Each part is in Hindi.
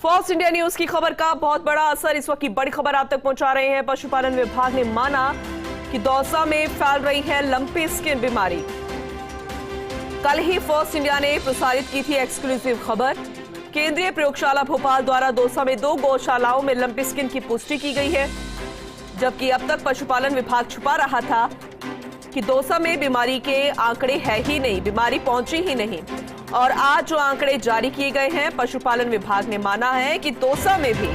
फॉक्स इंडिया न्यूज की खबर का बहुत बड़ा असर। इस वक्त की बड़ी खबर आप तक पहुंचा रहे हैं। पशुपालन विभाग ने माना कि दौसा में फैल रही है लंपी स्किन बीमारी। कल ही फॉक्स इंडिया ने प्रसारित की थी एक्सक्लूसिव खबर। केंद्रीय प्रयोगशाला भोपाल द्वारा दौसा में 2 गौशालाओं में लंपी स्किन की पुष्टि की गई है, जबकि अब तक पशुपालन विभाग छुपा रहा था कि दौसा में बीमारी के आंकड़े है ही नहीं, बीमारी पहुंची ही नहीं। और आज जो आंकड़े जारी किए गए हैं, पशुपालन विभाग ने माना है कि दौसा में भी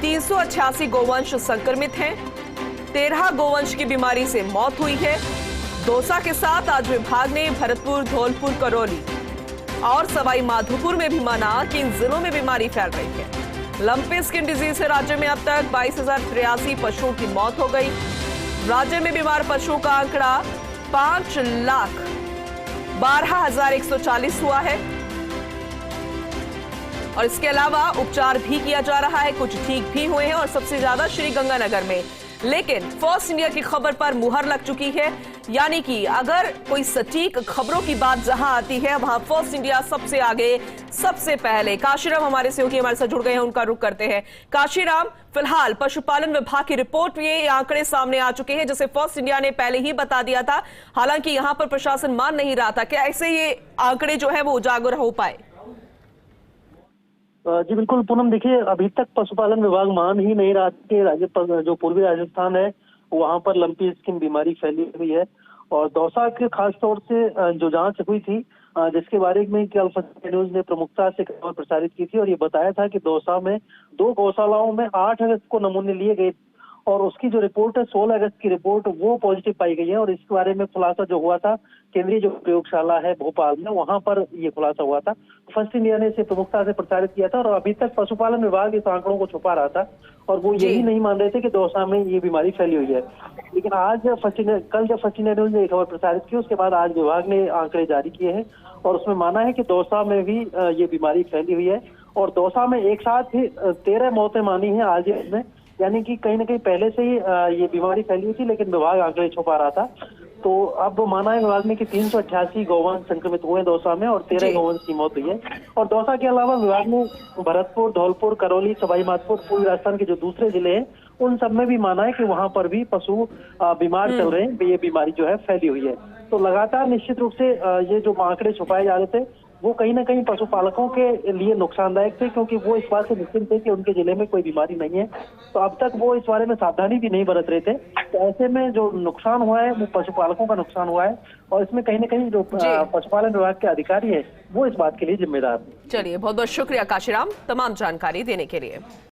388 गोवंश संक्रमित हैं। 13 गोवंश की बीमारी से मौत हुई है। दौसा के साथ आज विभाग ने भरतपुर, धौलपुर, करौली और सवाई माधोपुर में भी माना कि इन जिलों में बीमारी फैल रही है। लंपी स्किन डिजीज से राज्य में अब तक 22,083 पशुओं की मौत हो गई। राज्य में बीमार पशुओं का आंकड़ा 5,12,140 हुआ है और इसके अलावा उपचार भी किया जा रहा है, कुछ ठीक भी हुए हैं और सबसे ज्यादा श्री गंगानगर में। लेकिन फॉक्स इंडिया की खबर पर मुहर लग चुकी है, यानी कि अगर कोई सटीक खबरों की बात जहां आती है वहां फॉक्स इंडिया सबसे आगे, सबसे पहले। काशीराम हमारे सहयोगी हमारे साथ जुड़ गए हैं, उनका रुख करते हैं। काशीराम, फिलहाल पशुपालन विभाग की रिपोर्ट में ये आंकड़े सामने आ चुके हैं, जैसे फॉक्स इंडिया ने पहले ही बता दिया था, हालांकि यहां पर प्रशासन मान नहीं रहा था। क्या ऐसे ये आंकड़े जो है वो उजागर हो पाए? जी बिल्कुल पूनम, देखिए अभी तक पशुपालन विभाग मान ही नहीं रहा कि जो पूर्वी राजस्थान है वहां पर लंपी स्किन बीमारी फैली हुई है। और दौसा के खास तौर से जो जांच हुई थी, जिसके बारे में कल न्यूज ने प्रमुखता से खबर प्रसारित की थी और ये बताया था कि दौसा में 2 गौशालाओं में 8 अगस्त को नमूने लिए गए और उसकी जो रिपोर्ट है 16 अगस्त की रिपोर्ट वो पॉजिटिव पाई गई है। और इसके बारे में खुलासा जो हुआ था केंद्रीय जो प्रयोगशाला है भोपाल में, वहां पर ये खुलासा हुआ था। फर्स्ट इंडिया ने इसे प्रमुखता से प्रचारित किया था और अभी तक पशुपालन विभाग इस आंकड़ों को छुपा रहा था और वो यही नहीं मान रहे थे कि दौसा में ये बीमारी फैली हुई है। लेकिन आज कल जब फर्स्ट इंडिया न्यूज ने खबर प्रसारित की, उसके बाद आज विभाग ने आंकड़े जारी किए हैं और उसमें माना है कि दौसा में भी ये बीमारी फैली हुई है। और दौसा में एक साथ ही 13 मौतें मानी है आज में, यानी कि कहीं ना कहीं पहले से ही ये बीमारी फैली हुई थी, लेकिन विभाग आंकड़े छुपा रहा था। तो अब माना है विभाग ने कि 388 गौवंश संक्रमित हुए दौसा में और 13 गौवंश की मौत हुई है। और दौसा के अलावा विभाग ने भरतपुर, धौलपुर, करौली, सवाई माधोपुर, पूर्वी राजस्थान के जो दूसरे जिले हैं उन सब में भी माना है कि वहां पर भी पशु बीमार चल रहे हैं, ये बीमारी जो है फैली हुई है। तो लगातार निश्चित रूप से ये जो आंकड़े छुपाए जा रहे थे वो कहीं ना कहीं पशुपालकों के लिए नुकसानदायक थे, क्योंकि वो इस बात से निश्चिंत थे कि उनके जिले में कोई बीमारी नहीं है। तो अब तक वो इस बारे में सावधानी भी नहीं बरत रहे थे। तो ऐसे में जो नुकसान हुआ है वो पशुपालकों का नुकसान हुआ है और इसमें कहीं ना कहीं जो पशुपालन विभाग के अधिकारी है वो इस बात के लिए जिम्मेदार है। चलिए, बहुत बहुत शुक्रिया काशीराम तमाम जानकारी देने के लिए।